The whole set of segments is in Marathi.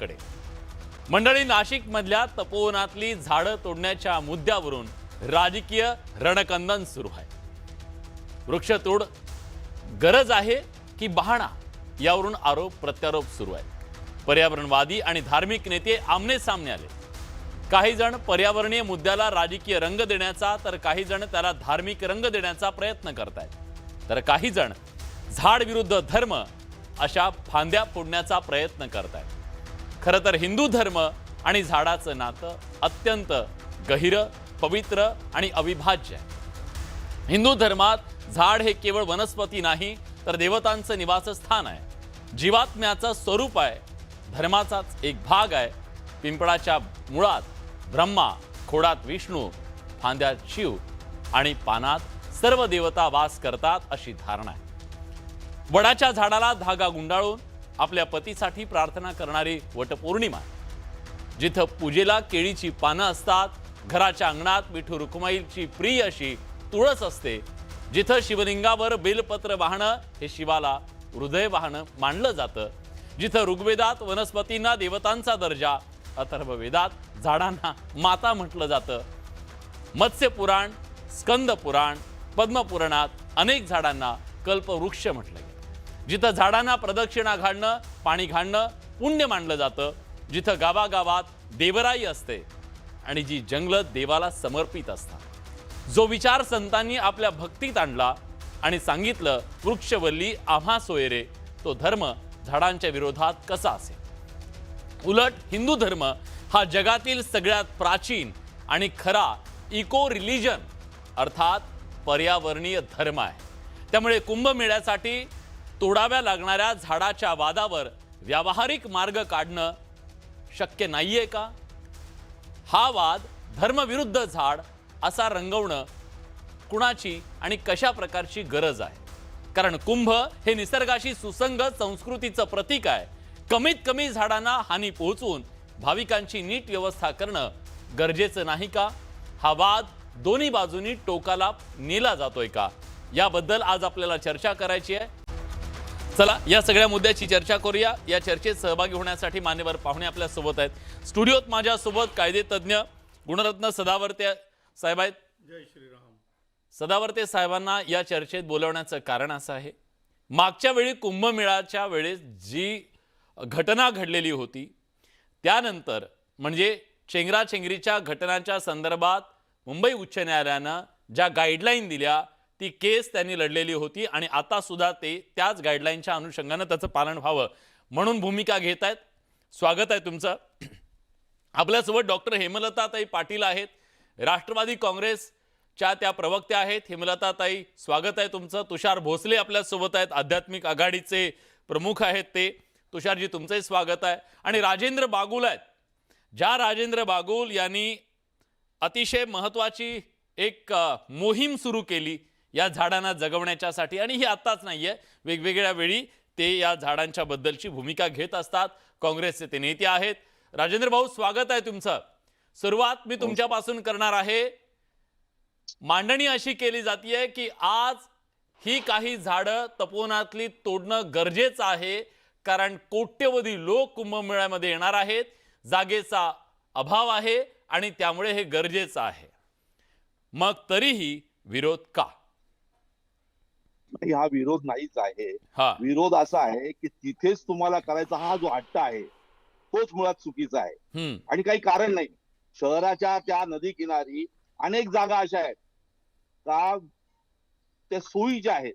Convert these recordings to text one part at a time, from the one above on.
कडे मंडळी, नाशिक मधल्या तपोवनातली झाडं तोडण्याच्या मुद्द्यावरून राजकीय रणकंदन सुरू आहे. वृक्षतोड गरज आहे की बहाणा, यावरून आरोप प्रत्यारोप सुरू आहे. पर्यावरणवादी आणि धार्मिक नेते आमने सामने आले. काही जण पर्यावरणीय मुद्द्याला राजकीय रंग देण्याचा, तर काही जण त्याला धार्मिक रंग देण्याचा प्रयत्न करतायत, तर काही जण झाड विरुद्ध धर्म अशा फांद्या फोडण्याचा प्रयत्न करतायत. खरं तर हिंदू धर्म आणि झाडाचं नातं अत्यंत गहिरं, पवित्र आणि अविभाज्य आहे. हिंदू धर्मात झाड हे केवळ वनस्पती नाही, तर देवतांचं निवासस्थान आहे, जीवात्म्याचं स्वरूप आहे, धर्माचाच एक भाग आहे. पिंपळाच्या मुळात ब्रह्मा, खोडात विष्णू, फांद्यात शिव आणि पानात सर्व देवता वास करतात अशी धारणा आहे. वडाच्या झाडाला धागा गुंडाळून आपल्या पतीसाठी प्रार्थना करणारी वटपौर्णिमा, जिथं पूजेला केळीची पानं असतात, घराच्या अंगणात विठू रुक्माईची प्रिय अशी तुळस असते, जिथं शिवलिंगावर बेलपत्र वाहणं हे शिवाला हृदय वाहणं मानलं जातं, जिथं ऋग्वेदात वनस्पतींना देवतांचा दर्जा, अथर्ववेदात झाडांना माता म्हटलं जातं, मत्स्य पुराण, स्कंद पुराण, पद्मपुराणात अनेक झाडांना कल्पवृक्ष म्हटलं गेलं. जिथं झाडांना प्रदक्षिणा घालणं, पाणी घालणं पुण्य मानलं जातं, जिथं गावागावात देवराई असते आणि जी जंगलं देवाला समर्पित असतात. जो विचार संतांनी आपल्या भक्तीत आणला आणि सांगितलं, वृक्षवल्ली आम्हा सोयरे, तो धर्म झाडांच्या विरोधात कसा असेल. उलट हिंदू धर्म हा जगातील सगळ्यात प्राचीन आणि खरा इको रिलिजन अर्थात पर्यावरणीय धर्म आहे. त्यामुळे कुंभमेळ्यासाठी तोडाव्या लागणाऱ्या झाडाच्या वादावर व्यावहारिक मार्ग काढणं शक्य नाहीये का? हा वाद धर्मविरुद्ध झाड असा रंगवणं कुणाची आणि कशा प्रकारची गरज आहे? कारण कुंभ हे निसर्गाशी सुसंगत संस्कृतीचं प्रतीक आहे. कमीत कमी झाडांना हानी पोहोचवून भाविकांची नीट व्यवस्था करणं गरजेचं नाही का? हा वाद दोन्ही बाजूंनी टोकाला नेला जातोय का? याबद्दल आज आपल्याला चर्चा करायची आहे. चला या सगळ्या मुद्द्याची चर्चा करूया. या चर्चेत सहभागी होण्यासाठी मान्यवर पाहुणे आपल्या सोबत आहेत. स्टुडिओत माझ्या सोबत कायदे तज्ञ गुणरत्न सदावर्ते साहेब आहेत. जय श्रीराम. सदावर्ते साहेबांना या चर्चेत बोलवण्याचं कारण असं आहे, मागच्या वेळी कुंभमेळ्याच्या वेळेस जी घटना घडलेली होती, त्यानंतर म्हणजे चेंगराचेंगरीच्या घटनांच्या संदर्भात मुंबई उच्च न्यायालयानं ज्या गाईडलाईन दिल्या, ती केस त्यांनी लढलेली होती आणि आता सुद्धा ते त्याच गाईडलाईनच्या अनुषंगानं त्याचं पालन व्हावं म्हणून भूमिका घेत आहेत. स्वागत आहे तुमचं. आपल्यासोबत डॉक्टर हेमलताताई पाटील आहेत, राष्ट्रवादी काँग्रेसच्या त्या प्रवक्त्या आहेत. हेमलताताई, स्वागत आहे तुमचं. तुषार भोसले आपल्यासोबत आहेत, आध्यात्मिक आघाडीचे प्रमुख आहेत ते. तुषारजी, तुमचंही स्वागत आहे. आणि राजेंद्र बागुल आहेत, ज्या राजेंद्र बागुल यांनी अतिशय महत्त्वाची एक मोहीम सुरू केली या झाडांना जगवण्याच्यासाठी, आणि ही आत्ताच नाहीये, वेगवेगळ्या वेळी ते या झाडांच्या बद्दलची भूमिका घेत असतात. काँग्रेसचे ते नेते आहेत. राजेंद्र भाऊ, स्वागत आहे तुमचं. सुरुवात मी तुमच्यापासून करणार आहे. मांडणी अशी केली जाते की आज ही काही झाडं तपोवनातली तोडणं गरजेचं आहे, कारण कोट्यवधी लोक कुंभमेळ्यामध्ये येणार आहेत, जागेचा अभाव आहे आणि त्यामुळे हे गरजेचं आहे. मग तरीही विरोध का? हा विरोध नाहीच आहे. विरोध असा आहे की तिथेच तुम्हाला करायचा हा जो हट्ट आहे तोच मुळात चुकीचा आहे आणि काही कारण नाही. शहराच्या त्या नदी किनारी अनेक जागा अशा आहेत का त्या सोयीच्या आहेत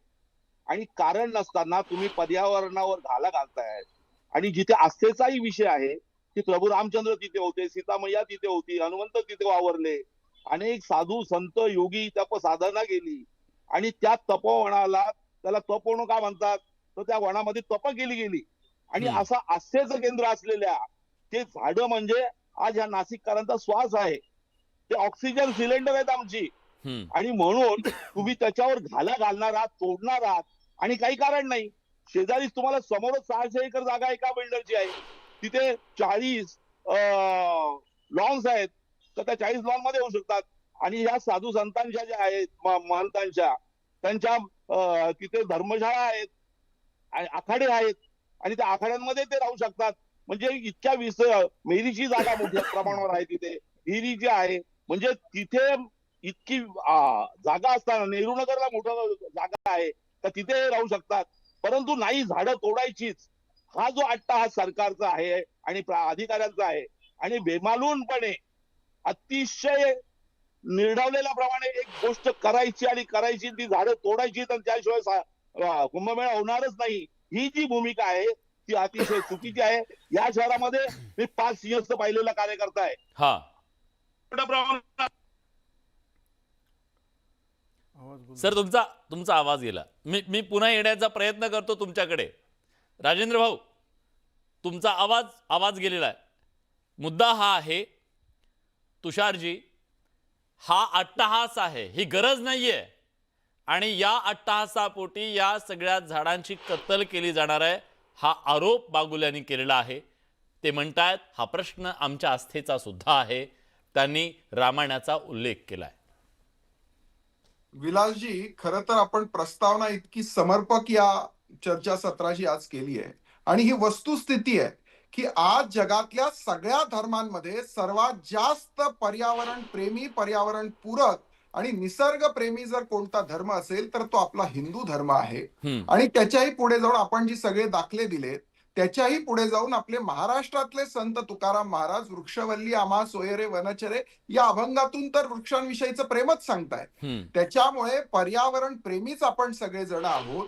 आणि कारण नसताना तुम्ही पर्यावरणावर घाला घालताय. आणि जिथे आस्थेचाही विषय आहे की प्रभू रामचंद्र तिथे होते, सीता मैया तिथे होती, हनुमंत तिथे वावरले, अनेक साधू संत योगी तप साधना केली आणि त्या तपोवनाला, त्याला तपोवन का म्हणतात, तर त्या वनामध्ये तप केली गेली. आणि असं आस्थेचं केंद्र असलेल्या ते झाडं म्हणजे आज या नाशिककरांचा श्वास आहे, ते ऑक्सिजन सिलेंडर आहेत आमची. आणि म्हणून तुम्ही त्याच्यावर घाला घालणार आहात, तोडणार आहात आणि काही कारण नाही. शेजारीच तुम्हाला समोरच 600 एकर जागा एका बिल्डरची आहे, तिथे 40 लॉन्स आहेत, तर त्या 40 लॉन मध्ये होऊ शकतात. आणि या साधू संतांच्या ज्या आहेत, महंतांच्या, त्यांच्या तिथे धर्मशाळा आहेत, आखाडे आहेत आणि त्या आखाड्यांमध्ये ते राहू शकतात. म्हणजे इतक्या मेरीची जागा मोठ्या प्रमाणावर आहे तिथे, हिरी जी आहे, म्हणजे तिथे इतकी जागा असताना नेहरू नगरला मोठं जागा आहे तर तिथे राहू शकतात, परंतु नाही, झाडं तोडायचीच. हा जो अट्टाहास सरकारचा आहे आणि अधिकाऱ्यांचा आहे, आणि बेमालूनपणे अतिशय निर्ढावलेल्याप्रमाणे एक गोष्ट करायची आणि करायची, ती झाडं तोडायची, तर त्याशिवाय कुंभमेळा होणारच नाही, ही जी भूमिका आहे ती अतिशय चुकीची आहे. या शहरामध्ये मी 5 सिंहस्थ पाहिलेला कार्यकर्ता आहे. हा, सर तुमचा आवाज गेला. मी पुन्हा येण्याचा प्रयत्न करतो तुमच्याकडे. राजेंद्र भाऊ, तुमचा आवाज गेलेला आहे. मुद्दा हा आहे तुषारजी, हा अट्टहास आहे, ही गरज नाहीये, आणि या अट्टहासापोटी या सगळ्या झाडांची कत्तल केली जाणार आहे, हा आरोप बागुल यांनी केलेला आहे. ते म्हणतायत हा प्रश्न आमच्या आस्थेचा सुद्धा आहे. त्यांनी रामायणाचा उल्लेख केलाय. विलासजी, खरं तर आपण प्रस्तावना इतकी समर्पक या चर्चासत्राची आज केली आहे, आणि ही वस्तुस्थिती आहे की आज जगातल्या सगळ्या धर्मांमध्ये सर्वात जास्त पर्यावरण प्रेमी, पर्यावरण पूरक आणि निसर्ग प्रेमी जर कोणता धर्म असेल तर तो आपला हिंदू धर्म आहे. आणि त्याच्याही पुढे जाऊन आपण जी सगळे दाखले दिलेत, त्याच्याही पुढे जाऊन आपले महाराष्ट्रातले संत तुकाराम महाराज वृक्षवल्ली आम्हा सोयरे वनचरे या अभंगातून तर वृक्षांविषयीचं प्रेमच सांगतायत. त्याच्यामुळे पर्यावरण प्रेमीच आपण सगळेजण आहोत.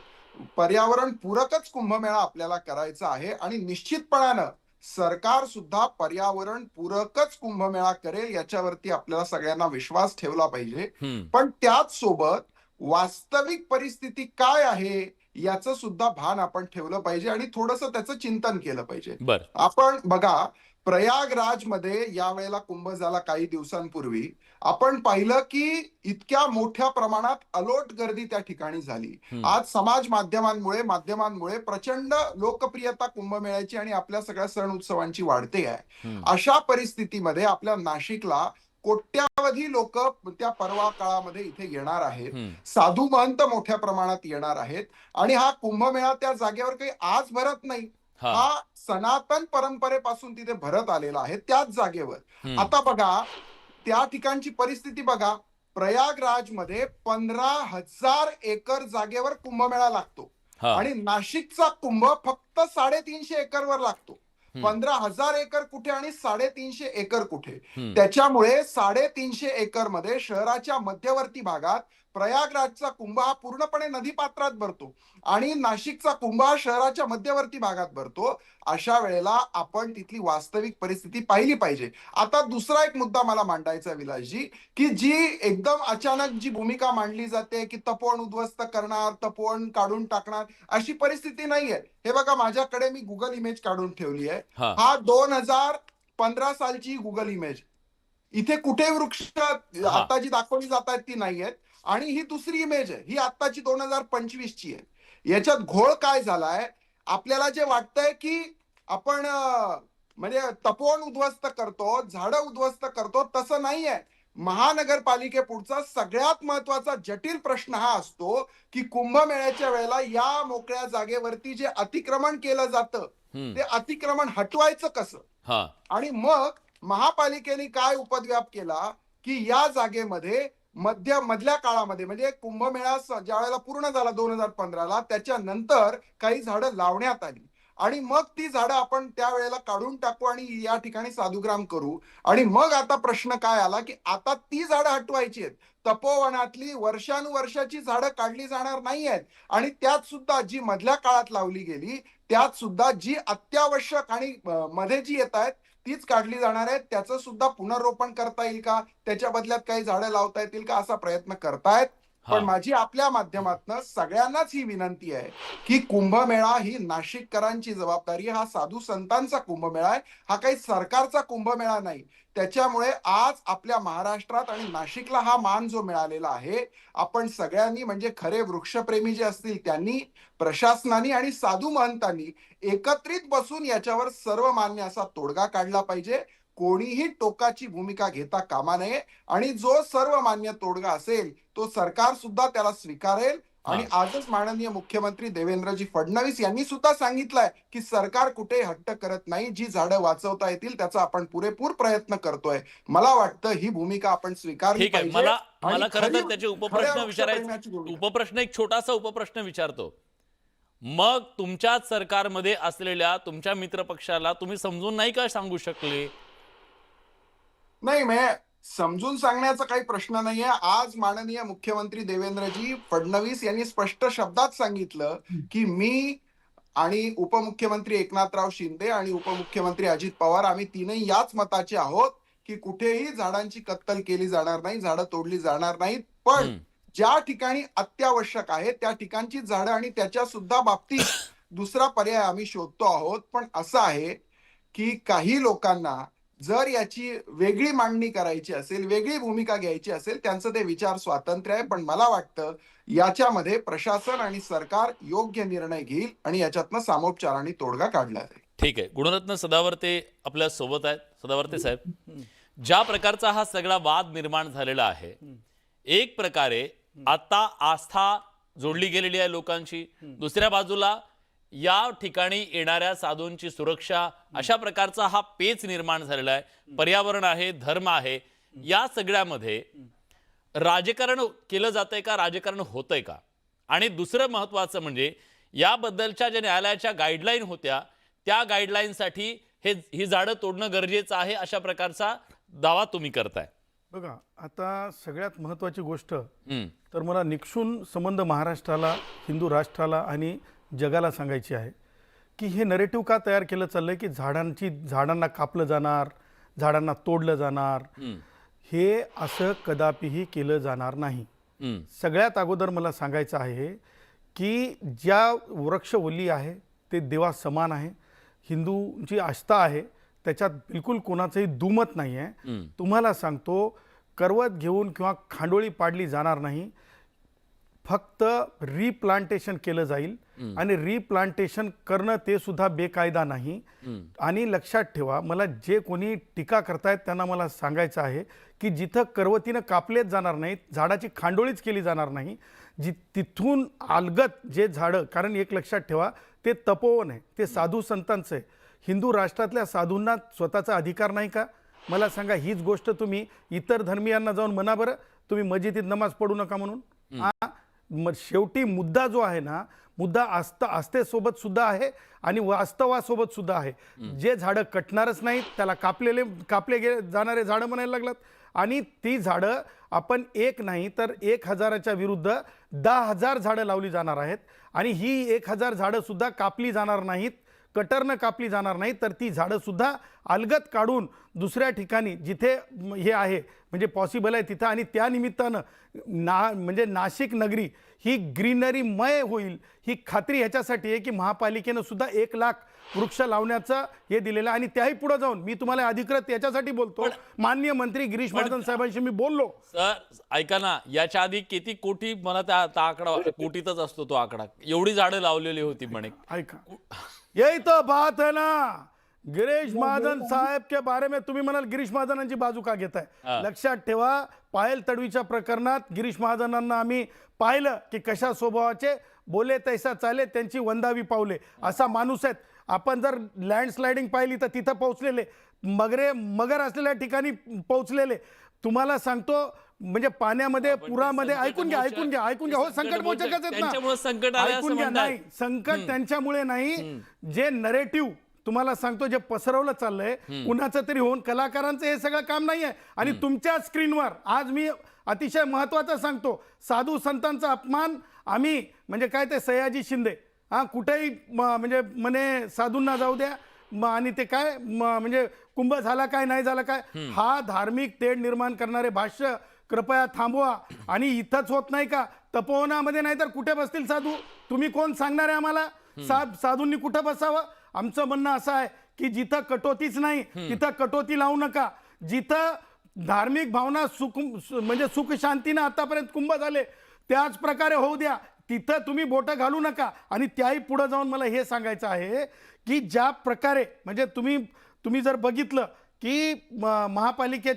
पर्यावरण पूरकच कुंभमेळा आपल्याला करायचा आहे, आणि निश्चितपणानं सरकार सुद्धा पर्यावरण पूरकच कुंभमेळा करेल याच्यावरती आपल्याला सगळ्यांना विश्वास ठेवला पाहिजे. पण त्याच सोबत वास्तविक परिस्थिती काय आहे याचं सुद्धा भान आपण ठेवलं पाहिजे आणि थोडंसं त्याचं चिंतन केलं पाहिजे. आपण बघा, प्रयागराजमध्ये या वेळेला कुंभ झाला काही दिवसांपूर्वी, आपण पाहिलं की इतक्या मोठ्या प्रमाणात अलोट गर्दी त्या ठिकाणी झाली. आज समाज माध्यमांमुळे प्रचंड लोकप्रियता कुंभमेळ्याची आणि आपल्या सगळ्या सण उत्सवांची वाढते आहे. अशा परिस्थितीमध्ये आपल्या नाशिकला कोट्यावधी लोक त्या परवा काळामध्ये इथे येणार आहेत. साधू महंत मोठ्या प्रमाणात येणार आहेत, आणि हा कुंभमेळा त्या जागेवर काही आज भरत नाही, हा सनातन परंपरेपासून तिथे भरत आलेला आहे त्याच जागेवर. आता बघा त्या ठिकाणची परिस्थिती बघा, प्रयागराजमध्ये 15,000 एकर जागेवर कुंभमेळा लागतो, आणि नाशिकचा कुंभ फक्त 350 एकरवर लागतो. 15,000 एकर कुठे आणि 350 एकर कुठे? त्याच्यामुळे 350 एकर मध्ये शहराच्या मध्यवर्ती भागात प्रयागराजचा कुंभ हा पूर्णपणे नदीपात्रात भरतो, आणि नाशिकचा कुंभ हा शहराच्या मध्यवर्ती भागात भरतो. अशा वेळेला आपण तिथली वास्तविक परिस्थिती पाहिली पाहिजे. आता दुसरा एक मुद्दा मला मांडायचा विलासजी, की जी एकदम अचानक जी भूमिका मांडली जाते की तपोवन उद्ध्वस्त करणार, तपोवन काढून टाकणार, अशी परिस्थिती नाहीये. हे बघा, माझ्याकडे मी गुगल इमेज काढून ठेवली आहे. हा 2015 सालची गुगल इमेज. इथे कुठे वृक्ष आता जी दाखवली जात आहेत ती नाहीयेत, आणि ही दुसरी इमेज आहे, ही आत्ताची 2025 ची आहे. याच्यात घोळ काय झालाय, आपल्याला जे वाटतंय की आपण म्हणजे तपोवन उद्ध्वस्त करतो, झाडं उद्ध्वस्त करतो, तसं नाहीये. महानगरपालिकेपुढचा सगळ्यात महत्वाचा जटिल प्रश्न हा असतो की कुंभमेळ्याच्या वेळेला या मोकळ्या जागेवरती जे अतिक्रमण केलं जातं ते अतिक्रमण हटवायचं कसं. आणि मग महापालिकेने काय उपद्व्याप केला की या जागेमध्ये मधल्या काळामध्ये, म्हणजे कुंभमेळा ज्या वेळेला पूर्ण झाला 2015ला, त्याच्यानंतर काही झाडं लावण्यात आली, आणि मग ती झाडं आपण त्यावेळेला काढून टाकू आणि या ठिकाणी साधुग्राम करू. आणि मग आता प्रश्न काय आला की आता ती झाडं हटवायची आहेत. तपोवनातली वर्षानुवर्षाची झाडं काढली जाणार नाही आहेत, आणि त्यात सुद्धा जी मधल्या काळात लावली गेली त्यात सुद्धा जी अत्यावश्यक आणि मध्ये जी येत आहेत तीच काढली जाणार आहेत. त्याचं सुद्धा पुनर्रोपण करता येईल का, त्याच्या बदल्यात काही झाडं लावता येतील का, असा प्रयत्न करतायत. पण माझी आपल्या माध्यमातून सगळ्यांनाच ही विनंती आहे की कुंभमेळा ही नाशिककरांची जबाबदारी, हा साधू संतांचा कुंभमेळा आहे, हा काही सरकारचा कुंभमेळा नाही. त्याच्यामुळे आज आपल्या महाराष्ट्रात आणि नाशिकला हा मान जो मिळालेला आहे, आपण सगळ्यांनी, म्हणजे खरे वृक्षप्रेमी जे असतील त्यांनी, प्रशासनाने आणि साधू महंतांनी एकत्रित बसून याच्यावर सर्वमान्य असा तोडगा काढला पाहिजे. कोणीही टोकाची भूमिका घेता कामा नये, आणि जो सर्वमान्य तोडगा असेल तो सरकार सुद्धा त्याला स्वीकारेल, आणि आजच माननीय मुख्यमंत्री देवेंद्रजी फडणवीस यांनी सुद्धा सांगितलंय की सरकार कुठे हट्ट करत नाही, जी झाडं वाचवता येतील त्याचा आपण पुरेपूर प्रयत्न करतोय. मला वाटतं ही भूमिका आपण स्वीकारली ठीक आहे. पाहिजे. मला खरं तर त्याचे उपप्रश्न खऱ्या विचारायचे. वृक्षप्रेमीची भूमिका. उपप्रश्न, एक छोटासा उपप्रश्न विचारतो. मग तुमच्याच सरकारमध्ये असलेल्या तुमच्या मित्रपक्षाला तुम्ही समजून नाही का सांगू शकले? नाही, म्हणजे समजून सांगण्याचा काही प्रश्न नाहीये. आज माननीय मुख्यमंत्री देवेंद्रजी फडणवीस यांनी स्पष्ट शब्दात सांगितलं की मी आणि उपमुख्यमंत्री एकनाथराव शिंदे आणि उपमुख्यमंत्री अजित पवार आम्ही तीनही याच मताचे आहोत की कुठेही झाडांची कत्तल केली जाणार नाही, झाडं तोडली जाणार नाहीत. पण ज्या ठिकाणी अत्यावश्यक आहे त्या ठिकाणची झाडं आणि त्याच्या सुद्धा बाबतीत दुसरा पर्याय आम्ही शोधतो आहोत. पण असं आहे की काही लोकांना जर याची वेगळी मांडणी करायची असेल, वेगळी भूमिका घ्यायची असेल, त्यांचं ते विचार स्वातंत्र्य आहे. पण मला वाटतं याच्यामध्ये प्रशासन आणि सरकार योग्य निर्णय घेईल आणि याच्यातनं सामोपचाराने तोडगा काढला जाईल. ठीक आहे. गुणरत्न सदावर्ते आपल्या सोबत आहेत. सदावर्ते साहेब, ज्या प्रकारचा हा सगळा वाद निर्माण झालेला आहे, एक प्रकारे आता आस्था जोडली गेलेली आहे लोकांची, दुसऱ्या बाजूला या ठिकाणी येणाऱ्या साधूंची सुरक्षा, अशा प्रकारचा हा पेच निर्माण झालेला आहे. पर्यावरण आहे, धर्म आहे, या सगळ्यामध्ये राजकारण केलं जातंय का, राजकारण होतंय का? आणि दुसरं महत्वाचं म्हणजे याबद्दलच्या ज्या न्यायालयाच्या गाईडलाईन होत्या त्या गाईडलाईनसाठी ही झाडं तोडणं गरजेचं आहे, अशा प्रकारचा दावा तुम्ही करताय. बघा, आता सगळ्यात महत्त्वाची गोष्ट तर मला निक्षून संबंध महाराष्ट्राला, हिंदू राष्ट्राला आणि जगाला सांगायची आहे की हे नरेटिव्ह का तयार केलं चाललंय की झाडांना कापलं जाणार, झाडांना तोडलं जाणार, हे असं कदापिही केलं जाणार नाही. सगळ्यात अगोदर मला सांगायचं आहे की ज्या वृक्षवल्ली आहे ते देवा समान आहे, हिंदूंची आस्था आहे, त्याच्यात बिलकुल कोणाचंही दुमत नाही आहे. तुम्हाला सांगतो, करवत घेऊन किंवा खांडोळी पाडली जाणार नाही, फक्त रिप्लांटेशन केलं जाईल. आणि रिप्लांटेशन करणं ते सुद्धा बेकायदा नाही. आणि लक्षात ठेवा, मला जे कोणी टीका करतायत त्यांना मला सांगायचं आहे की जिथं करवतीनं कापलेच जाणार नाहीत, झाडाची खांडोळीच केली जाणार नाही, तिथून अलगत जे झाडं, कारण एक लक्षात ठेवा, ते तपोवन आहे, ते साधू संतांचं आहे. हिंदू राष्ट्रातल्या साधूंना स्वतःचा अधिकार नाही का? मला सांगा, हीच गोष्ट तुम्ही इतर धर्मियांना जाऊन म्हणा बरं, तुम्ही मस्जिदीत नमाज पढू नका म्हणून. शेवटी मुद्दा जो आहे ना, मुद्दा आस्थेसोबत सुद्धा आहे आणि वास्तवासोबत सुद्धा आहे. जे झाडं कटणारच नाहीत त्याला कापले जाणारे झाडं म्हणायला लागलात. आणि ती झाडं आपण एक नाही तर 1000च्या विरुद्ध 10,000 झाडं लावली जाणार आहेत. आणि ही 1000 झाडं सुद्धा कापली जाणार नाहीत, कटरनं कापली जाणार नाही, तर ती झाडं सुद्धा अलगत काढून दुसऱ्या ठिकाणी जिथे हे आहे म्हणजे पॉसिबल आहे तिथं, आणि त्या निमित्तानं म्हणजे नाशिक नगरी ही ग्रीनरीमय होईल, ही खात्री ह्याच्यासाठी आहे की महापालिकेनं सुद्धा 1 लाख वृक्ष लावण्याचं हे दिलेलं आहे. आणि त्याही पुढे जाऊन मी तुम्हाला अधिकृत याच्यासाठी बोलतो, माननीय मंत्री गिरीश महाजन साहेबांशी मी बोललो. सर ऐका ना, याच्या आधी किती कोटी, मला त्या आकडा कोटीतच असतो तो आकडा, एवढी झाडं लावलेली होती म्हणे. ऐका, यही तो बात है ना, गिरीश महाजन साहेब के बारे में तुम्ही म्हणाल गिरीश महाजनांची बाजू का घेताय. लक्षात ठेवा, पायल तडवीच्या प्रकरणात गिरीश महाजनांना आम्ही पाहिलं की कशा स्वभावाचे, बोले तैसा चाले, त्यांची वंदावी पावले असा माणूस आहेत. आपण जर लँडस्लायडिंग पाहिली तर तिथं पोहोचलेले, मगर असलेल्या ठिकाणी पोहोचलेले. तुम्हाला सांगतो, म्हणजे पाण्यामध्ये, पुरामध्ये, ऐकून घ्या हो, संकट मोचकच आहेत ना, ऐकून घ्या. नाही, संकट त्यांच्यामुळे नाही, जे नरेटिव्ह तुम्हाला सांगतो जे पसरवलं चाललंय कुणाचं तरी होऊन, कलाकारांचं हे सगळं काम नाही आहे. आणि तुमच्या स्क्रीनवर आज मी अतिशय महत्वाचं सांगतो, साधू संतांचा अपमान आम्ही, म्हणजे काय ते सयाजी शिंदे कुठेही म्हणजे म्हणे साधूंना जाऊ द्या, आणि ते काय म्हणजे कुंभ झाला काय नाही झाला काय, हा धार्मिक तेढ निर्माण करणारे भाष्य कृपया थांबवा. आणि इथंच होत नाही का, तपोवनामध्ये नाही तर कुठे बसतील साधू? तुम्ही कोण सांगणार आहे आम्हाला साधूंनी कुठं बसावं? आमचं म्हणणं असं आहे की जिथं कटोतीच नाही तिथं कटोती लावू नका. जिथं धार्मिक भावना म्हणजे सुख शांतीनं आतापर्यंत कुंभ झाले त्याच प्रकारे होऊ द्या, तिथं तुम्ही बोटं घालू नका. आणि त्याही पुढे जाऊन मला हे सांगायचं आहे की ज्या प्रकारे म्हणजे तुम्ही जर बघितलं की महापालिकेत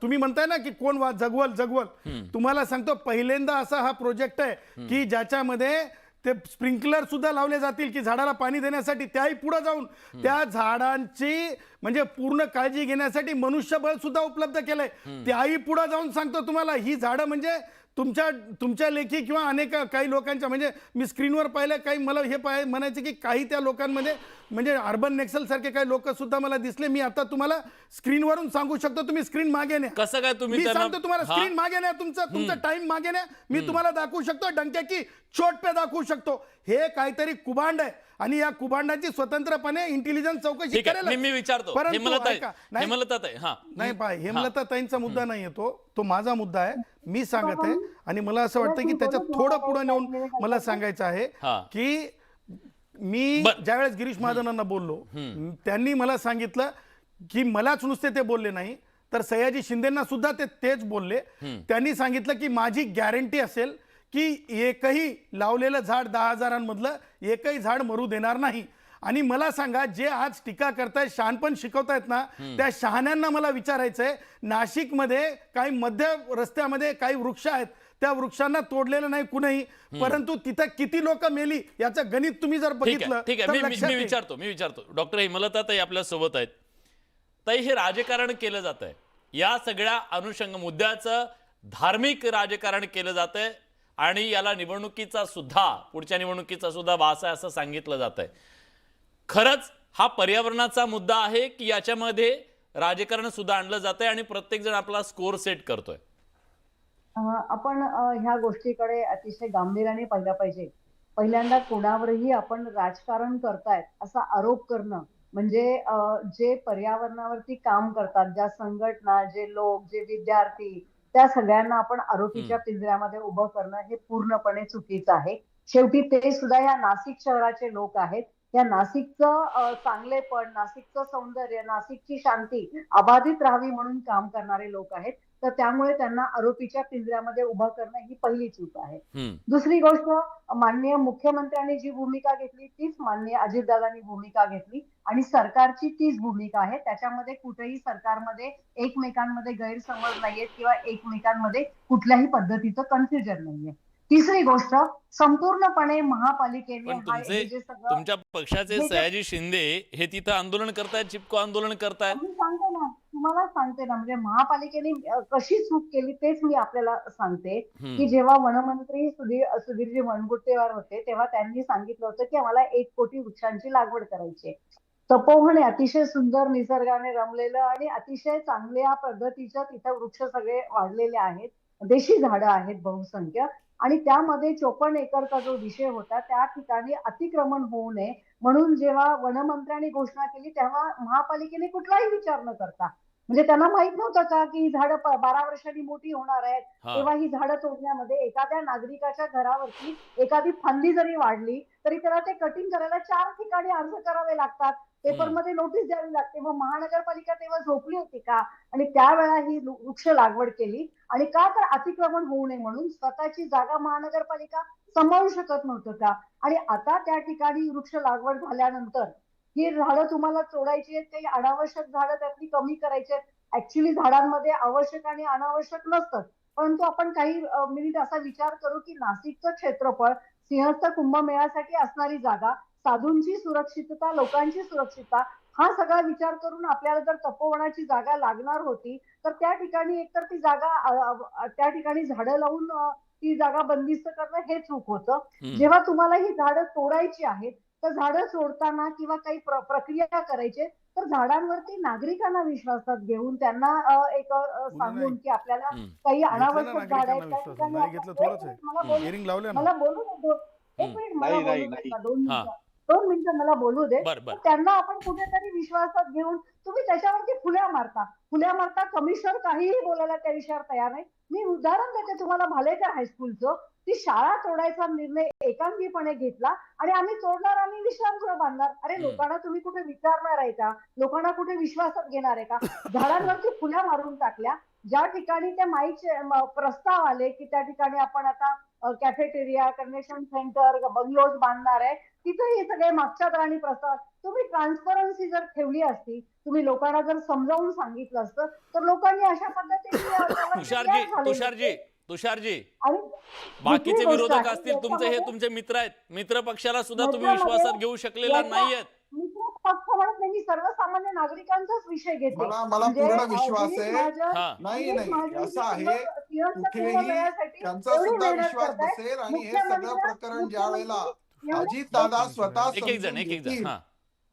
तुम्ही म्हणताय ना की कोण जगवल तुम्हाला सांगतो पहिल्यांदा असा हा प्रोजेक्ट आहे की ज्याच्यामध्ये ते स्प्रिंकलर सुद्धा लावले जातील की झाडाला पाणी देण्यासाठी, त्याही पुढे जाऊन त्या झाडांची म्हणजे पूर्ण काळजी घेण्यासाठी मनुष्यबळ सुद्धा उपलब्ध केलंय. त्याही पुढे जाऊन सांगतो तुम्हाला, ही झाडं म्हणजे तुमच्या लेखी किंवा अनेक काही लोकांच्या, म्हणजे मी स्क्रीनवर पाहिलं काही, मला हे म्हणायचं की काही त्या लोकांमध्ये म्हणजे अर्बन नेक्सल सारखे काही लोक सुद्धा मला दिसले. मी आता तुम्हाला स्क्रीनवरून सांगू शकतो, तुम्ही स्क्रीन मागे न्या. कसं काय तुम्ही मी सांगतो तुम्हाला, स्क्रीन मागे न्या, तुमचा टाइम मागे न्या, मी तुम्हाला दाखवू शकतो, डंक्या की चोट पे दाखवू शकतो. हे काहीतरी कुभांड आहे आणि या कुभांडाची स्वतंत्रपणे इंटेलिजन्स चौकशी करेल. मी विचारतो नाही पाय हेमलताताईंचा मुद्दा नाही येतो, तो माझा मुद्दा आहे. मी सांगत आहे आणि मला असं वाटतं की त्याच्यात थोडं पुढे नेऊन मला सांगायचं आहे की मी ज्यावेळेस गिरीश महाजनांना बोललो त्यांनी मला सांगितलं की मलाच नुसते ते बोलले नाही तर सयाजी शिंदेना सुद्धा तेच बोलले. त्यांनी सांगितलं की माझी गॅरंटी असेल की एकही लावलेलं झाड 10,000मधलं एकही झाड मरू देणार नाही. आणि मला सांगा, जे आज टीका करतायत, शहाणपण शिकवतायत ना, त्या शहाण्यांना मला विचारायचंय, नाशिकमध्ये काही मध्य रस्त्यामध्ये काही वृक्ष आहेत, त्या वृक्षांना तोडलेलं नाही कुणीही, परंतु तिथं किती लोक मेली याचं गणित तुम्ही जर बघितलं. ठीक आहे, मी विचारतो डॉक्टर हेमलता ताई आपल्या सोबत आहेत. ताई, हे राजकारण केलं जात आहे, या सगळ्या अनुषंग मुद्द्याचं धार्मिक राजकारण केलं जात आहे आणि याला निवडणुकीचा सुद्धा, पुढच्या निवडणुकीचा सुद्धा भास आहे असं सांगितलं जात आहे. खरंच हा पर्यावरणाचा मुद्दा आहे की याच्यामध्ये राजकारण सुद्धा आणलं जातंय आणि प्रत्येक जण आपला स्कोर सेट करतोय? आपण ह्या गोष्टीकडे अतिशय गांभीर्याने पाहिलं पाहिजे. पहिल्यांदा कोणावरही आपण राजकारण करतायत असा आरोप करणं म्हणजे जे पर्यावरणावरती काम करतात, ज्या संघटना, जे लोक, जे विद्यार्थी, त्या सगळ्यांना आपण आरोपीच्या पिंजऱ्यामध्ये उभं करणं हे पूर्णपणे चुकीचं आहे. शेवटी ते सुद्धा या नाशिक शहराचे लोक आहेत. या नाशिकचं चांगलेपण, नाशिकचं सौंदर्य, नाशिकची शांती अबाधित राहावी म्हणून काम करणारे लोक आहेत. तर त्यामुळे त्यांना आरोपीच्या पिंजऱ्यामध्ये उभं करणं ही पहिली चूक आहे. दुसरी गोष्ट, माननीय मुख्यमंत्र्यांनी जी भूमिका घेतली तीच माननीय अजितदादांनी भूमिका घेतली आणि सरकारची तीच भूमिका आहे. त्याच्यामध्ये कुठेही सरकारमध्ये एकमेकांमध्ये गैरसमज नाहीयेत किंवा एकमेकांमध्ये कुठल्याही पद्धतीचं कन्फ्युजन नाहीये. तिसरी गोष्ट, संपूर्णपणे महापालिकेने तुमच्या पक्षाचे सयाजी शिंदे हे तिथं आंदोलन करतायत, चिपको आंदोलन करतायत. तुम्हाला सांगते ना, म्हणजे महापालिकेने कशी चूक केली तेच मी आपल्याला सांगते की जेव्हा वनमंत्री सुधीरजी मुनगंटीवार होते तेव्हा त्यांनी सांगितलं होतं की आम्हाला 1 कोटी वृक्षांची लागवड करायची आहे. तपोवन अतिशय सुंदर निसर्गाने रमलेलं आणि अतिशय चांगल्या पद्धतीचं तिथं वृक्ष सगळे वाढलेले आहेत, देशी झाडं आहेत बहुसंख्य, आणि त्यामध्ये 54 एकरचा जो विषय होता त्या ठिकाणी अतिक्रमण होऊ नये म्हणून जेव्हा वनमंत्र्यांनी घोषणा केली तेव्हा महापालिकेने कुठलाही विचार न करता, म्हणजे त्यांना माहित नव्हतं का की झाडं 12 वर्षांनी मोठी होणार आहेत, तेव्हा ही झाडं तोडण्यामध्ये एखाद्या नागरिकाच्या घरावरती एखादी फांदी जरी वाढली तरी त्याला ते कटिंग करायला 4 ठिकाणी अर्ज करावे लागतात, पेपरमध्ये नोटीस द्यावी लागते. मग महानगरपालिका तेव्हा झोपली होती का? आणि त्यावेळा ही वृक्ष लागवड केली. आणि का? तर अतिक्रमण होऊ नये म्हणून. स्वतःची जागा महानगरपालिका सांभाळू शकत नव्हतं का? आणि आता त्या ठिकाणी वृक्ष लागवड झाल्यानंतर ही झाडं तुम्हाला तोडायची आहेत, काही अनावश्यक झाडं त्यातली कमी करायची आहेत. ऍक्च्युली झाडांमध्ये आवश्यक आणि अनावश्यक नसतं, परंतु आपण काही मिनिट असा विचार करू की नाशिकचं क्षेत्रफळ, सिंहस्थ कुंभमेळ्यासाठी असणारी जागा, साधूंची सुरक्षितता, लोकांची सुरक्षितता, हा सगळा विचार करून आपल्याला जर तपोवनाची जागा लागणार होती तर त्या ठिकाणी एकतर ती जागा, त्या ठिकाणी झाडं लावून ती जागा बंदिस्त करणं हे चूक होतं. जेव्हा तुम्हाला ही झाडं तोडायची आहेत तर झाडं सोडताना किंवा काही प्रक्रिया करायचे तर झाडांवरती नागरिकांना विश्वासात घेऊन त्यांना एक सांगून की आपल्याला काही अनावश्यक झाड आहेत त्या ठिकाणी मला बोलू दे, 1 मिनिट मला बोलू दे, 2 मिनिटं मला बोलू दे. त्यांना आपण कुठेतरी विश्वासात घेऊन, तुम्ही त्याच्यावरती फुल्या मारता, कमिशनर काहीही बोलायला त्या विषयावर तयार नाही. मी उदाहरण देते तुम्हाला, भालेकर हायस्कूलचं, ती शाळा तोडायचा निर्णय एकांगीपणे घेतला आणि आम्ही तोडणार, आम्ही विश्रामगृह बांधणार. अरे लोकांना तुम्ही कुठे विचारणार आहे का? लोकांना कुठे विश्वासात घेणार आहे का? झाडांवरती फुल्या मारून टाकल्या. ज्या ठिकाणी त्या माईचे प्रस्ताव आले की त्या ठिकाणी आपण आता कॅफेटेरिया, कन्व्हेन्शन सेंटर, बंगलोज बांधणार आहे, तिथे हे सगळे मागच्या दराने प्रस्ताव, तुम्ही ट्रान्सपरन्सी जर ठेवली असती, तुम्ही लोकांना जर समजावून सांगितलं असतं, तर लोकांनी अशा पद्धतीने त्याला तुषारजी आणि बाकीचे दुसरी गोष्ट विरोधक आहे, असतील तुमचे, हे याच्यामध्ये- तुमचे मित्र आहेत, मित्र पक्षाला सुद्धा तुम्ही याच्यामध्ये विश्वासात घेऊ शकलेला याचा- नाहीयेत. मित्र पक्ष म्हणत नाही, मी सर्वसामान्य नागरिकांचाच विषय घेते. मला म्हणजे, पूर्ण विश्वास गिरीश आहे. महाजन- हा. नाही गिरीश नाही महाजन असं आहे, सिंहस्थ कुठेही कुंभमेळ्यासाठी त्यांचा एवढी सुद्धा मेहनत विश्वास करतायत. बसेल आणि हे सगळं मुख्यमंत्री- प्रकरण ज्या वेळेला मुख्यमंत्री- अजित दादा स्वतः एक एक जण समजून एक एक जण घेतील, हा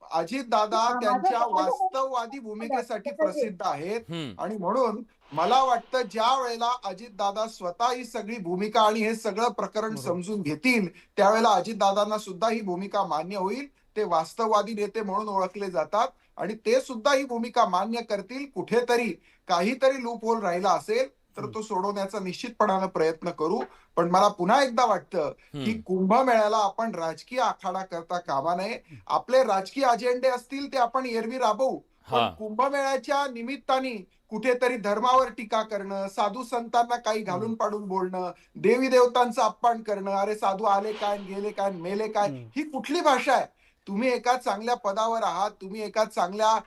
अजित दादा माझं- त्यांच्या माझं- वास्तववादी भूमिकेसाठी प्रसिद्ध आहेत हम्म. आणि म्हणून मला वाटतं ज्या वेळेला अजित दादा स्वतः ही सगळी भूमिका आणि हे सगळं प्रकरण समजून घेतील, त्यावेळेला अजित दादांना सुद्धा ही भूमिका मान्य होईल. ते वास्तववादी नेते म्हणून ओळखले जातात आणि ते सुद्धा ही भूमिका मान्य करतील. कुठेतरी काहीतरी लूप होल राहिला असेल तर तो सोडवण्याचा निश्चितपणानं प्रयत्न करू. पण मला पुन्हा एकदा वाटतं की कुंभमेळ्याला आपण राजकीय आखाडा करता कामा नये. आपले राजकीय अजेंडे असतील ते आपण एरवी राबवू, पण कुंभमेळ्याच्या निमित्ताने कुठेतरी धर्मावर टीका करणं, साधू संतांना काही घालून पाडून बोलणं, देवी देवतांचा अपमान करणं, अरे साधू आले काय गेले काय मेले काय, ही कुठली भाषा आहे? तुम्ही एका चांगल्या पदावर आहात, तुम्ही एका चांगल्या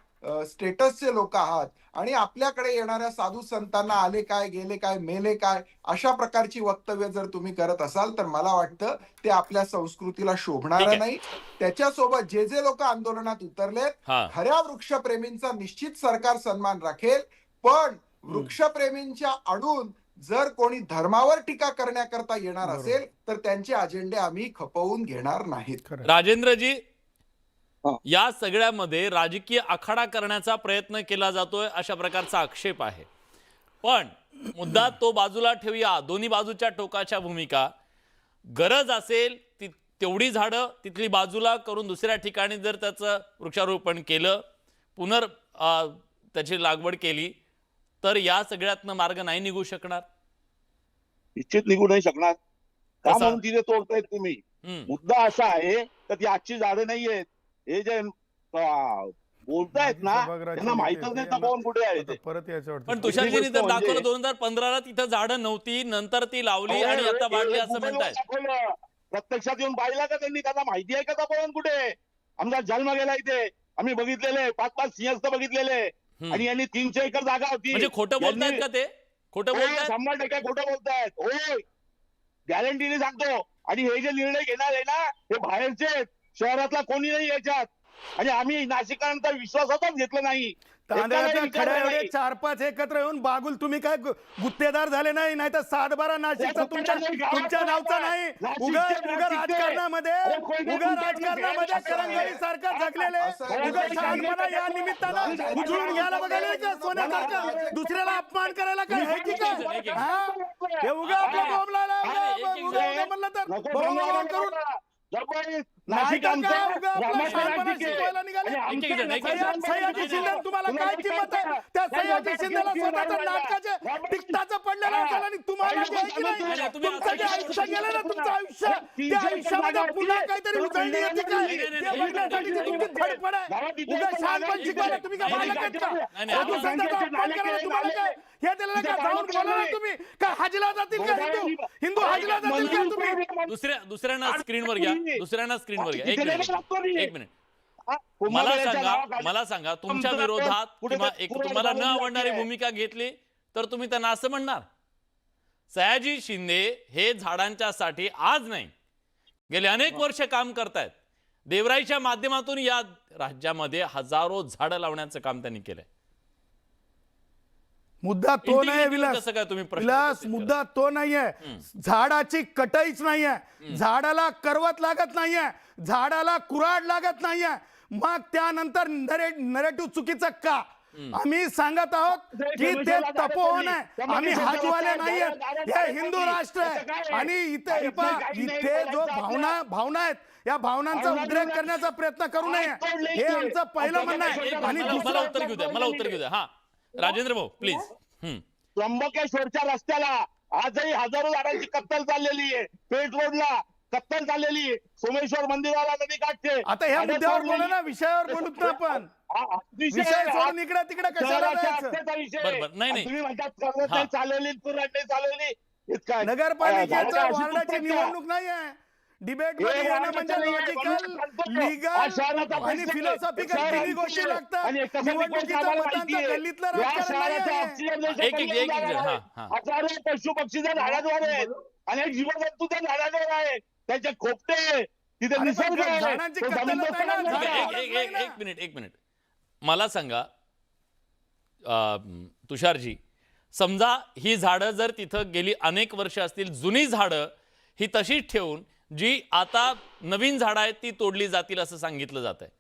स्टेटसचे लोक आहात आणि आपल्याकडे येणाऱ्या साधू संतांना आले काय गेले काय मेले काय अशा प्रकारची वक्तव्य जर तुम्ही करत असाल तर मला वाटतं ते आपल्या संस्कृतीला शोभणार नाही. त्याच्यासोबत जे जे लोक आंदोलनात उतरलेत, खऱ्या वृक्षप्रेमींचा निश्चित सरकार सन्मान राखेल, पण वृक्षप्रेमींच्या आडून जर कोणी धर्मावर टीका करण्याकरता येणार असेल तर त्यांचे अजेंडे आम्ही खपवून घेणार नाहीत. राजेंद्रजी, या सगळ्यामध्ये राजकीय आखाडा करण्याचा प्रयत्न केला जातोय अशा प्रकारचा आक्षेप आहे. पण मुद्दा तो बाजूला ठेवूया, दोन्ही बाजूच्या टोकाच्या भूमिका. गरज असेल तेवढी झाडं तिथली बाजूला करून दुसऱ्या ठिकाणी जर त्याचं वृक्षारोपण केलं, त्याची लागवड केली, तर या सगळ्यातनं मार्ग नाही निघू शकणार. निश्चित निघू नाही शकणार. का कसा? म्हणून तिथे तोडतायत तुम्ही? मुद्दा असा आहे तर ती आजची झाडं नाहीयेत. हे जे बोलतायत ना त्यांना माहितच नाही तपोवन कुठे आहे ते. परत याच्यावर पण तुषारजींनी तर दाखवलं 2015ला तिथं झाडं नव्हती, नंतर ती लावली आणि आता वाढली असं म्हणतायत. प्रत्यक्षात येऊन पाहिला का त्यांनी? त्यांना माहिती आहे का तपोवन कुठे? आमचा जन्म गेला इथे, आम्ही बघितलेले 5-5 सिंहस्थ बघितलेले आणि यांनी 300 एकर जागा होती. म्हणजे खोटं बोलतायत का ते? खोटं बोलतायत? 100% खोटं बोलतायत. होय, गॅरंटीने सांगतो. आणि हे जे निर्णय घेणार आहे ना हे बाहेरचे, शहरातला कोणी नाही याच्यात. आणि आम्ही नाशिकांचा विश्वासातच घेतलं नाही. तांदळाच्या खड्या एवढे 4-5 एकत्र येऊन बागुल तुम्ही काय गुत्तेदार झाले नाही, नाहीतर 7-12 नाशिकचा तुमच्या नावचा नाही. उगा राजकारणामध्ये करंगळी सारखं जगलेले उगा शहाणपणा या निमित्तानं उजळून घ्यायला बघायला का सोन्यासारखं दुसऱ्याला अपमान करायला काय आहे की काय? हे उगा आपला बोंबलायला उगा म्हणलं तर बोंबाबोंब करून सह्याद्री शिंदे तुम्हाला काय किंमत आहे? त्या सह्याद्री शिंदेला स्वतःच्या नाटकाचे तिकटाचं पडलेलं असेल आणि तुम्हाला जे आहे की नाही, तुमचं जे आयुष्य गेलं ना, तुमचं आयुष्य, त्या आयुष्यामध्ये पुन्हा काहीतरी उजळणी येते काय ते बघण्यासाठी तुमची धडपड आहे. उगा शहाणपण शिकवायला तुम्ही काय बालक आहेत का? साधू संतांचा अपमान करायला तुम्हाला काय हे दिलं का? जाऊन बोलणार तुम्ही का? हजला जातील का? हिंदू हजला जातील का तुम्ही? दुसऱ्यांना स्क्रीनवर घ्या, दुसऱ्यांना स्क्रीनवर घ्या. एक मिनिट मला सांगा तुमच्या विरोधात किंवा एक तुम्हाला न आवडणारी भूमिका घेतली तर तुम्ही त्यांना असं म्हणणार? सयाजी शिंदे हे झाडांच्या साठी आज नाही, गेले अनेक वर्ष काम करतायत. देवराईच्या माध्यमातून या राज्यामध्ये हजारो झाडं लावण्याचं काम त्यांनी केलंय. मुद्दा तो नाही विलास, विलास मुद्दा तो नाहीये. झाडाची कटाईच नाहीये, झाडाला करवत लागत नाहीये, झाडाला कुऱ्हाड लागत नाहीये. मग त्यानंतर नरेटिव्ह चुकीचं का? आम्ही सांगत आहोत की ते तपोवन आहे, आम्ही हाजवाले नाहीयेत. हे हिंदू राष्ट्र आहे आणि इथे जो भावना आहेत या भावनांचा उद्रेक करण्याचा प्रयत्न करू नये, हे आमचं पहिलं म्हणणं आहे. आणि मला उत्तर घेऊ द्या. हा राजेंद्र भाऊ प्लीज. त्र्यंबकेश्वरच्या रस्त्याला आजही हजारो झाडांची कत्तल चाललेली आहे. पेठ रोडला कत्तल चाललेली आहे. सोमेश्वर मंदिराला नदी काठचे. आता ह्या मुद्द्यावर बोला ना, विषयावर बोलूत ना आपण. विषय सोडून इकडे तिकडे कशाला जायचं? नाही तुम्ही म्हणतात चालवली कुऱ्हाड चालवली. नगरपालिकेच्या वॉर्डाची निवडणूक नाही आहे, डिबेटमध्ये हे येणं म्हणजे वाढत लॉजिकल, नाही. हा लिगल शहराचा आणि प्रश्न आहे. फिलॉसॉफिकल शहर तिन्ही गोष्टी आहे. लागतात. आणि कशासाठी निवडणुकीचं आम्हाला मतांचं माहितीये. गल्लीतलं या राजकारण नाही शहराचा आहे. ऑक्सिजन देश एक- कमी एक- होणार हा, आहे. हा. हजारो पशु पक्षी त्या झाडांवर आहेत आणि जीवजंतू त्या झाडांवर आहेत. त्यांचे खोपटे तिथे अरे पण निसर्ग आहे. झाडांची तो कत्तलच जबरदस्त आहे ना, करणार ठीक आहे. आहे, एक मिनिट मला सांगा तुषारजी, समजा ही झाडं जर तिथं गेली अनेक वर्ष असतील, जुनी झाडं ही तशीच ठेवून जी आता नवीन झाडं आहेत ती तोडली जातील असं सांगितलं जात आहे.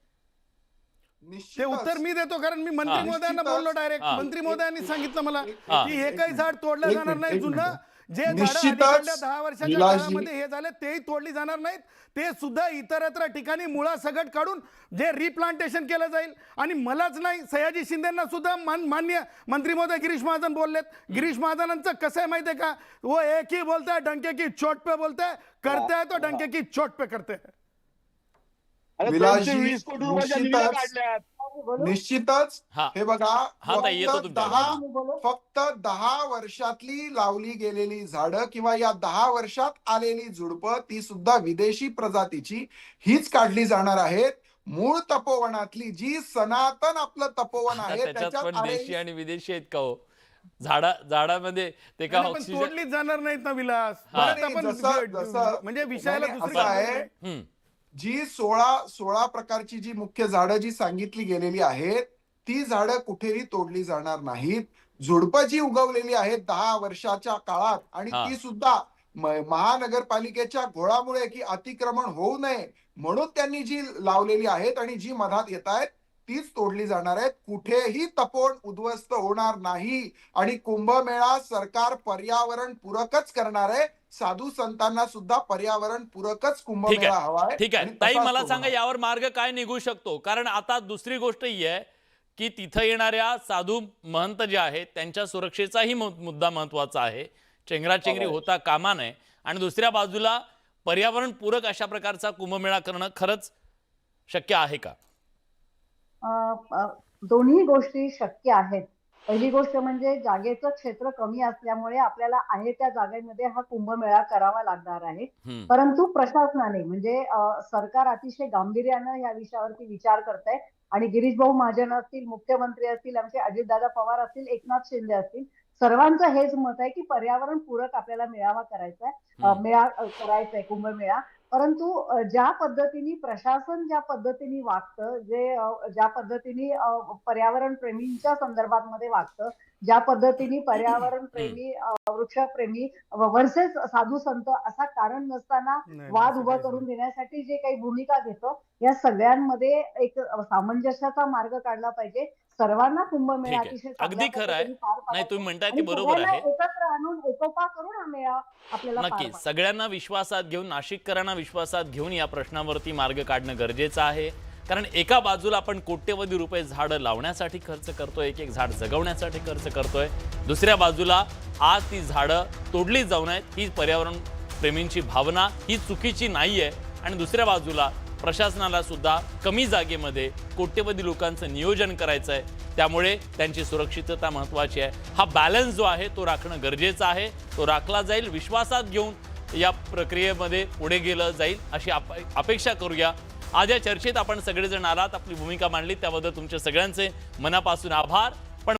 ते उत्तर मी देतो, कारण मी मंत्री हा. महोदयांना बोललो डायरेक्ट. हा. मंत्री महोदयांनी सांगितलं मला हा. की एकही झाड तोडलं एक जाणार मिनिट, नाही. एक जुनं मिनिट. जे झाडं निश्चितच अलीकडल्या 10 वर्षाच्या विलासजी- काळामध्ये हे झाले तेही तोडली जाणार नाहीत. ते सुद्धा इतरत्र ठिकाणी मुळासकट काढून जे रिप्लांटेशन केलं जाईल. आणि मलाच नाही, सयाजी शिंदेना सुद्धा मान्य मंत्री महोदय गिरीश महाजन बोललेत. गिरीश महाजनांचं कसं आहे माहितीये का, वो एक ही बोलता है डंके की चोट पे बोलता है, करते है तो डंके की चोट पे करते हैं. अरे विलासजी, त्यांचे 20 कोटी रुपयाच्या निविदा निश्चितच- काढल्यात. निश्चितच हा. हे बघा, हा, ताई, येतो तुमच्याकडे. फक्त 10 वर्षातली लावली गेलेली झाडं किंवा या 10 वर्षात आलेली झुडपं, ती सुद्धा विदेशी प्रजातीची हीच काढली जाणार आहेत. मूळ तपोवनातली जी सनातन आपलं तपोवन आहे त्याच्यात पण अरे- देशी आणि विदेशी आहेत का हो? झाडामध्ये ते का नाही, पण ऑक्सिजन तोडलीच जाणार नाहीत ना विलास. हा. परत आपण म्हणजे विषयाला नाही, दुसरी असं आहे. गोष्ट- जी 16 प्रकारची जी मुख्य झाडं जी सांगितली गेलेली आहेत, ती झाडं कुठेही तोडली जाणार नाहीत. झुडपं जी उगवलेली आहेत 10 वर्षाच्या काळात, आणि हा. ती सुद्धा महानगरपालिकेच्या घोळामुळे की अतिक्रमण होऊ नये म्हणून त्यांनी जी लावलेली आहेत आणि जी मधात येत आहेत तीच तोडली जाणार आहेत. कुठेही तपोवन उद्ध्वस्त होणार नाही. आणि कुंभमेळा सरकार पर्यावरण पूरकच करणार आहे. साधू संतांना सुद्धा पर्यावरण पूरकच ठीक कुंभमेळा हवा आहे, आहे. ठीक आहे आणि ताई, तसाच मला तो सांगा होणार. यावर मार्ग काय निघू शकतो? कारण आता दुसरी गोष्ट ही आहे की तिथं येणाऱ्या साधू महंत जे आहेत त्यांच्या सुरक्षेचाही मुद्दा महत्वाचा आहे. चेंगराचेंगरी होता कामा नये. आणि दुसऱ्या बाजूला पर्यावरण पूरक अशा प्रकारचा कुंभमेळा करणं खरंच शक्य आहे का? दोन्ही गोष्टी शक्य आहेत. पहिली गोष्ट म्हणजे जागेचं क्षेत्र कमी असल्यामुळे आपल्याला आहे त्या जागेमध्ये हा कुंभमेळा करावा लागणार आहे. परंतु प्रशासनाने म्हणजे सरकार अतिशय गांभीर्यानं या विषयावरती विचार करत आहे. आणि गिरीश भाऊ महाजन असतील, मुख्यमंत्री असतील, आमचे अजितदादा पवार असतील, एकनाथ शिंदे असतील, सर्वांचं हेच मत आहे की पर्यावरण पूरक आपल्याला मेळावा करायचा आहे, कुंभमेळा. परंतु ज्या पद्धतीने प्रशासन ज्या पद्धतीने वागतं, ज्या पद्धतीने पर्यावरण प्रेमींच्या संदर्भात मध्ये वागतं, ज्या पद्धतीने पर्यावरण प्रेमी, वृक्षप्रेमी वर्सेस साधू संत असा कारण नसताना वाद उभा करून देण्यासाठी जे काही भूमिका घेतो, या सगळ्यांमध्ये एक सामंजस्याचा मार्ग काढला पाहिजे. सर्वांना कुंभमेळा अतिशय अगदी खरं आहे. नाही, तुम्ही म्हणताय ते बरोबर आहे. एकत्र आणून एकोपा करून हा मेळा आपल्याला नक्की सगळ्यांना विश्वासात घेऊन, नाशिककरांना विश्वासात घेऊन या प्रश्नावरती मार्ग काढणं गरजेचं आहे. कारण एका बाजूला आपण कोट्यवधी रुपये झाडं लावण्यासाठी खर्च करतोय, एक एक झाड जगवण्यासाठी खर्च करतोय. दुसऱ्या बाजूला आज ती झाडं तोडली जाऊ नयेत ही पर्यावरण प्रेमींची भावना ही चुकीची नाहीये. आणि दुसऱ्या बाजूला प्रशासनाला सुद्धा कमी जागेमध्ये कोट्यवधी लोकांचं नियोजन करायचं आहे. त्यामुळे त्यांची सुरक्षितता महत्त्वाची आहे. हा बॅलन्स जो आहे तो राखणं गरजेचं आहे. तो राखला जाईल. विश्वासात घेऊन या प्रक्रियेमध्ये पुढे गेलं जाईल अशी अपेक्षा करूया. आज या चर्चेत आपण सगळेजण आलात, आपली भूमिका मांडली, त्याबद्दल तुमच्या सगळ्यांचे मनापासून आभार.